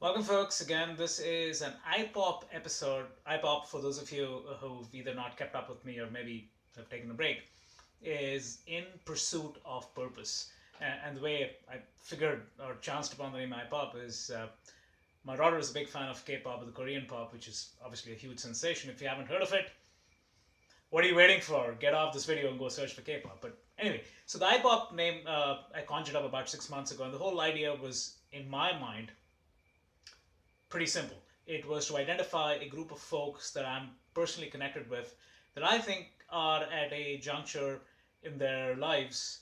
Welcome, folks. Again, this is an iPoP episode. iPoP, for those of you who've either not kept up with me or maybe have taken a break, is in pursuit of purpose. And the way I figured or chanced upon the name iPoP is my daughter is a big fan of K-pop, the Korean pop, which is obviously a huge sensation. If you haven't heard of it, what are you waiting for? Get off this video and go search for K-pop. But anyway, so the iPoP name I conjured up about 6 months ago, and the whole idea was, in my mind, pretty simple. It was to identify a group of folks that I'm personally connected with that I think are at a juncture in their lives,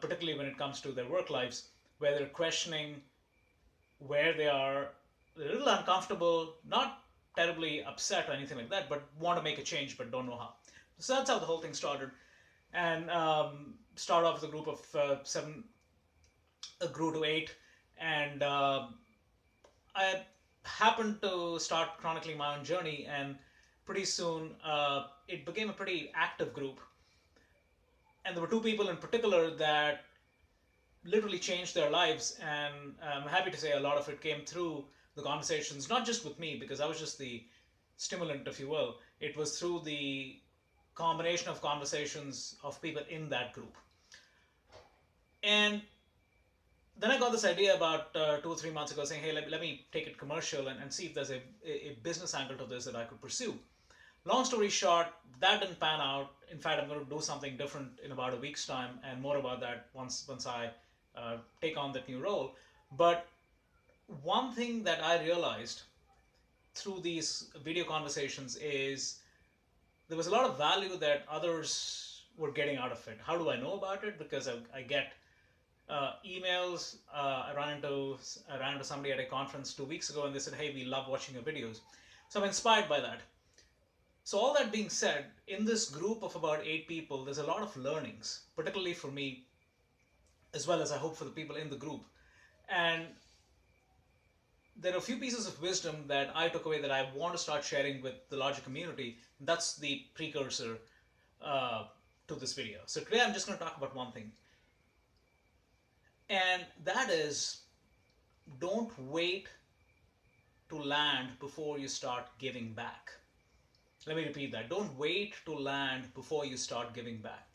particularly when it comes to their work lives, where they're questioning where they are, they're a little uncomfortable, not terribly upset or anything like that, but want to make a change but don't know how. So that's how the whole thing started. And start off with a group of seven, grew to eight, and I happened to start chronicling my own journey, and pretty soon it became a pretty active group. And there were two people in particular that literally changed their lives, and I'm happy to say a lot of it came through the conversations, not just with me, because I was just the stimulant, if you will. It was through the combination of conversations of people in that group. And then I got this idea about 2 or 3 months ago saying, hey, let me take it commercial and see if there's a business angle to this that I could pursue. Long story short, that didn't pan out. In fact, I'm going to do something different in about a week's time, and more about that once I take on that new role. But one thing that I realized through these video conversations is there was a lot of value that others were getting out of it. How do I know about it? Because I get emails. I ran into somebody at a conference 2 weeks ago, and they said, "Hey, we love watching your videos." So I'm inspired by that. So all that being said, in this group of about 8 people, there's a lot of learnings, particularly for me, as well as I hope for the people in the group. And there are a few pieces of wisdom that I took away that I want to start sharing with the larger community. That's the precursor to this video. So today I'm just going to talk about one thing. And that is, don't wait to land before you start giving back. Let me repeat that. Don't wait to land before you start giving back.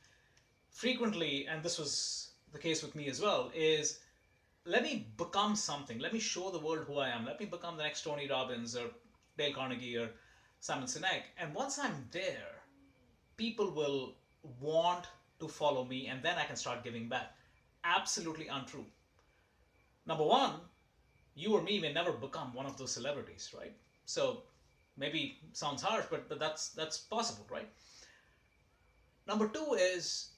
Frequently, and this was the case with me as well, is let me become something. Let me show the world who I am. Let me become the next Tony Robbins or Dale Carnegie or Simon Sinek. And once I'm there, people will want to follow me, and then I can start giving back. Absolutely untrue. Number one, you or me may never become one of those celebrities, right? So maybe sounds harsh, but that's possible, right? Number two is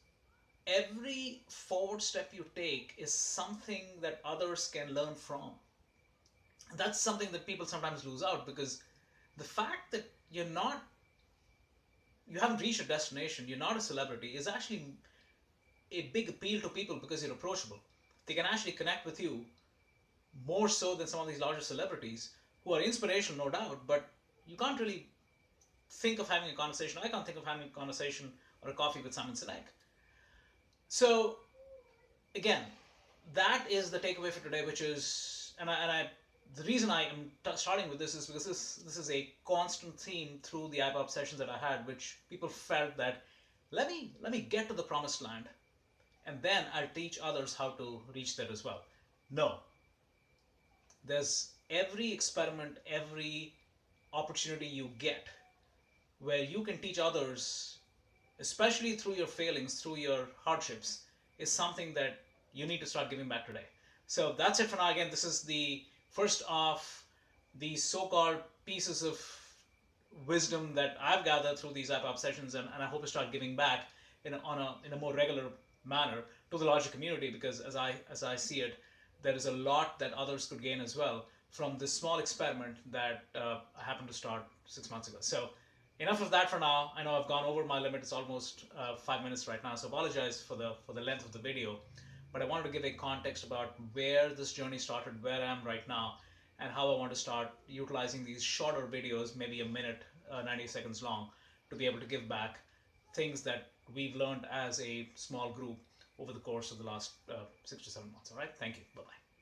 every forward step you take is something that others can learn from. That's something that people sometimes lose out, because the fact that you haven't reached a destination, you're not a celebrity, is actually a big appeal to people, because you're approachable. They can actually connect with you more so than some of these larger celebrities who are inspirational, no doubt, but you can't really think of having a conversation. I can't think of having a conversation or a coffee with Simon Sinek. So again, that is the takeaway for today, which is, the reason I am starting with this is because this is a constant theme through the iPoP sessions that I had, which people felt that let me get to the promised land, and then I'll teach others how to reach there as well. No. There's every experiment, every opportunity you get where you can teach others, especially through your failings, through your hardships, is something that you need to start giving back today. So that's it for now. Again, this is the first of these so-called pieces of wisdom that I've gathered through these iPoP sessions, and I hope to start giving back in a more regular manner to the larger community, because as I see it, there is a lot that others could gain as well from this small experiment that I happened to start 6 months ago. So enough of that for now. I know I've gone over my limit. It's almost 5 minutes right now, so apologize for the length of the video. But I wanted to give a context about where this journey started, where I am right now, and how I want to start utilizing these shorter videos, maybe a minute, 90 seconds long, to be able to give back things that we've learned as a small group over the course of the last 6 to 7 months. All right, thank you. Bye-bye.